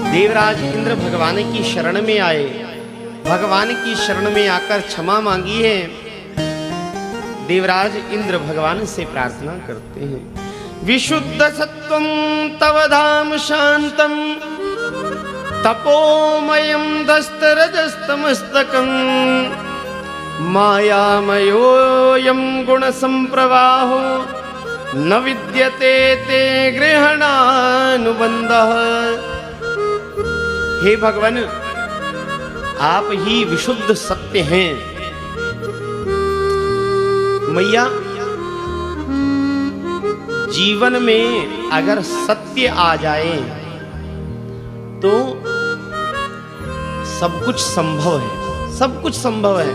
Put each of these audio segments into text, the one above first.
देवराज इंद्र भगवान की शरण में आए, भगवान की शरण में आकर क्षमा मांगी है। देवराज इंद्र भगवान से प्रार्थना करते हैं, विशुद्ध सत्वं तव धाम शांतम तपोमयं दस्तरजस्तमस्तकं मायामयोऽयं गुणसंप्रवाहो न विद्यते ते गृहणानुबंधः। हे भगवान, आप ही विशुद्ध सत्य हैं। मैया, जीवन में अगर सत्य आ जाए तो सब कुछ संभव है, सब कुछ संभव है।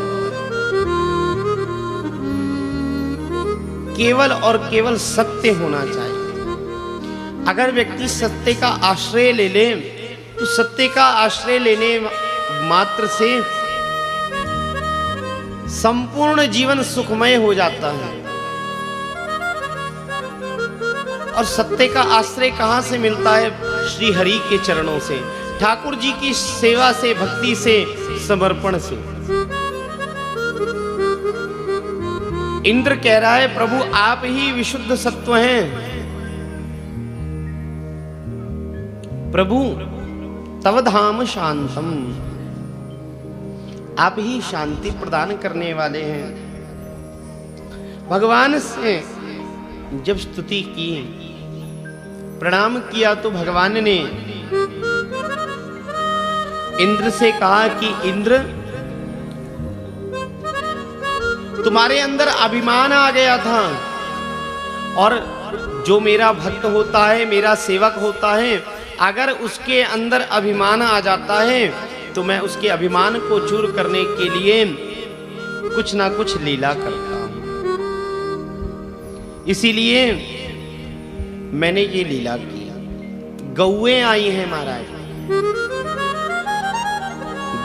केवल और केवल सत्य होना चाहिए। अगर व्यक्ति सत्य का आश्रय ले ले तो सत्य का आश्रय लेने मात्र से संपूर्ण जीवन सुखमय हो जाता है। और सत्य का आश्रय कहां से मिलता है? श्री हरि के चरणों से, ठाकुर जी की सेवा से, भक्ति से, समर्पण से। इंद्र कह रहा है, प्रभु आप ही विशुद्ध सत्व हैं। प्रभु तव धाम शांतम, आप ही शांति प्रदान करने वाले हैं। भगवान से जब स्तुति की, प्रणाम किया, तो भगवान ने इंद्र से कहा कि इंद्र, तुम्हारे अंदर अभिमान आ गया था, और जो मेरा भक्त होता है, मेरा सेवक होता है, अगर उसके अंदर अभिमान आ जाता है तो मैं उसके अभिमान को चूर करने के लिए कुछ ना कुछ लीला करता हूं। इसीलिए मैंने ये लीला की। गौएं आई हैं महाराज,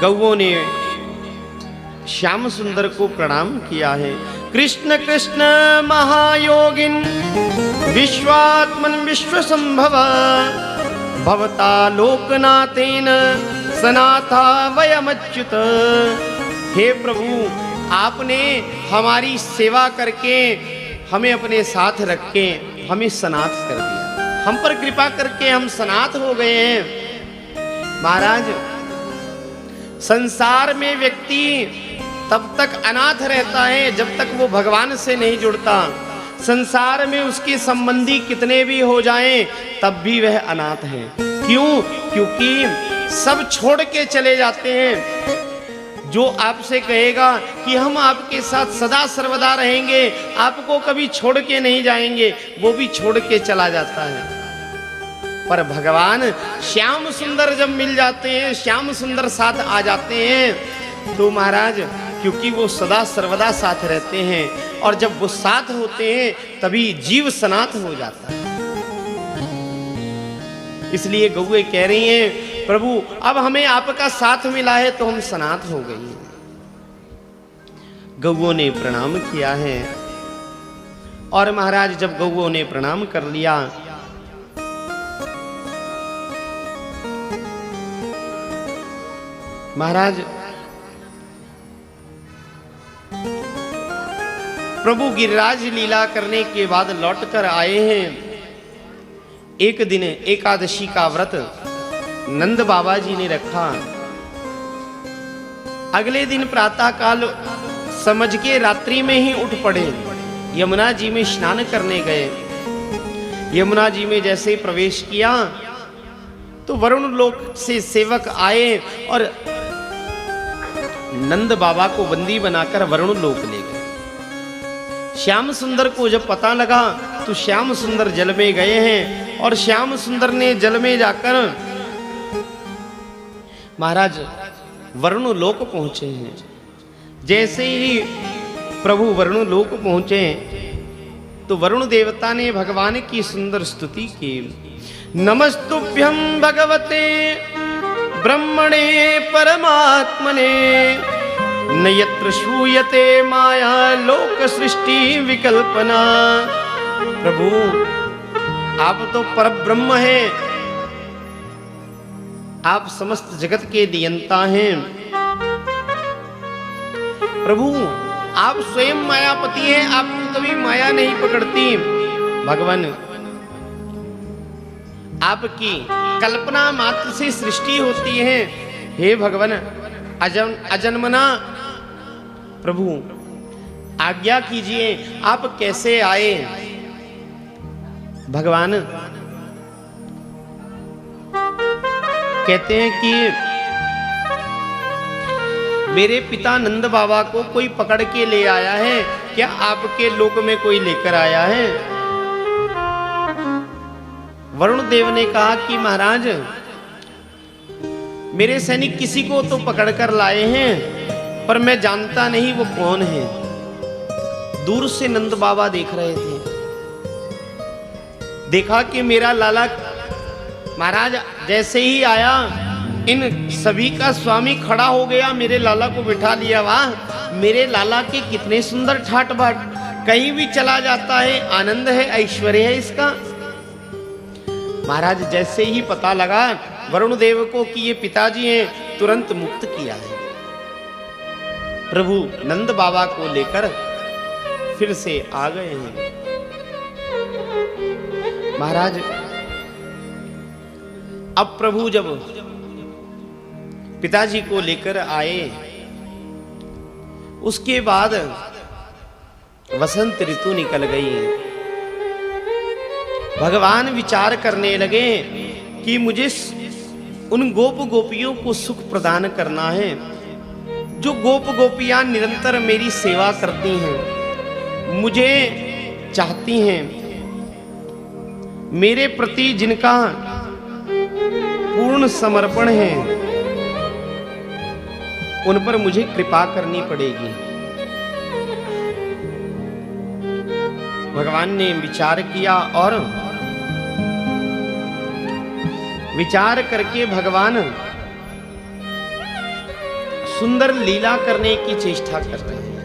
गौओं ने श्याम सुंदर को प्रणाम किया है। कृष्ण कृष्ण महायोगिन विश्वात्मन विश्वसंभव भवता लोकनाथेन सनाथा वयमच्युत। हे प्रभु, आपने हमारी सेवा करके, हमें अपने साथ रख के हमें सनाथ कर दिया, हम पर कृपा करके हम सनाथ हो गए हैं। महाराज, संसार में व्यक्ति तब तक अनाथ रहता है जब तक वो भगवान से नहीं जुड़ता। संसार में उसके संबंधी कितने भी हो जाएं तब भी वह अनाथ है। क्यों? क्योंकि सब छोड़ के चले जाते हैं। जो आपसे कहेगा कि हम आपके साथ सदा सर्वदा रहेंगे, आपको कभी छोड़ के नहीं जाएंगे, वो भी छोड़ के चला जाता है। पर भगवान श्याम सुंदर जब मिल जाते हैं, श्याम सुंदर साथ आ जाते हैं, तो महाराज, क्योंकि वो सदा सर्वदा साथ रहते हैं, और जब वो साथ होते हैं तभी जीव सनाथ हो जाता है। इसलिए गौएं कह रही हैं, प्रभु अब हमें आपका साथ मिला है तो हम सनाथ हो गई हैं। गौओं ने प्रणाम किया है। और महाराज, जब गौओं ने प्रणाम कर लिया, महाराज प्रभु गिरिराज लीला करने के बाद लौटकर आए हैं। एक दिन एकादशी का व्रत नंद बाबा जी ने रखा। अगले दिन प्रातः काल समझ के रात्रि में ही उठ पड़े, यमुना जी में स्नान करने गए। यमुना जी में जैसे प्रवेश किया तो वरुण लोक से सेवक आए और नंद बाबा को बंदी बनाकर वरुण लोक ले गए। श्याम सुंदर को जब पता लगा तो श्याम सुंदर जल में गए हैं, और श्याम सुंदर ने जल में जाकर महाराज वरुण लोक पहुंचे हैं। जैसे ही प्रभु वरुण लोक पहुंचे तो वरुण देवता ने भगवान की सुंदर स्तुति की। नमस्तुभ्यं भगवते ब्रह्मणे परमात्मने न यत्र श्रूयते माया लोक सृष्टि विकल्पना। प्रभु आप तो परब्रह्म हैं, आप समस्त जगत के नियंता हैं। प्रभु आप स्वयं मायापति हैं, आपको कभी माया नहीं पकड़ती। भगवान आपकी कल्पना मात्र से सृष्टि होती है। हे भगवान अजन्मना प्रभु आज्ञा कीजिए, आप कैसे आए। भगवान कहते हैं कि मेरे पिता नंद बाबा को कोई पकड़ के ले आया है, क्या आपके लोक में कोई लेकर आया है। वरुण देव ने कहा कि महाराज मेरे सैनिक किसी को तो पकड़ कर लाए हैं, पर मैं जानता नहीं वो कौन है। दूर से नंद बाबा देख रहे थे, देखा कि मेरा लाला महाराज जैसे ही आया इन सभी का स्वामी खड़ा हो गया, मेरे लाला को बिठा लिया। वाह मेरे लाला के कितने सुंदर ठाट बाट, कहीं भी चला जाता है, आनंद है, ऐश्वर्य है इसका। महाराज जैसे ही पता लगा वरुण देव को कि ये पिताजी हैं, तुरंत मुक्त किया है। प्रभु नंद बाबा को लेकर फिर से आ गए हैं। महाराज अब प्रभु जब पिताजी को लेकर आए, उसके बाद वसंत ऋतु निकल गई। भगवान विचार करने लगे कि मुझे उन गोप गोपियों को सुख प्रदान करना है जो गोप गोपियां निरंतर मेरी सेवा करती हैं, मुझे चाहती हैं, मेरे प्रति जिनका पूर्ण समर्पण है, उन पर मुझे कृपा करनी पड़ेगी। भगवान ने विचार किया और विचार करके भगवान सुंदर लीला करने की चेष्टा कर रहे हैं।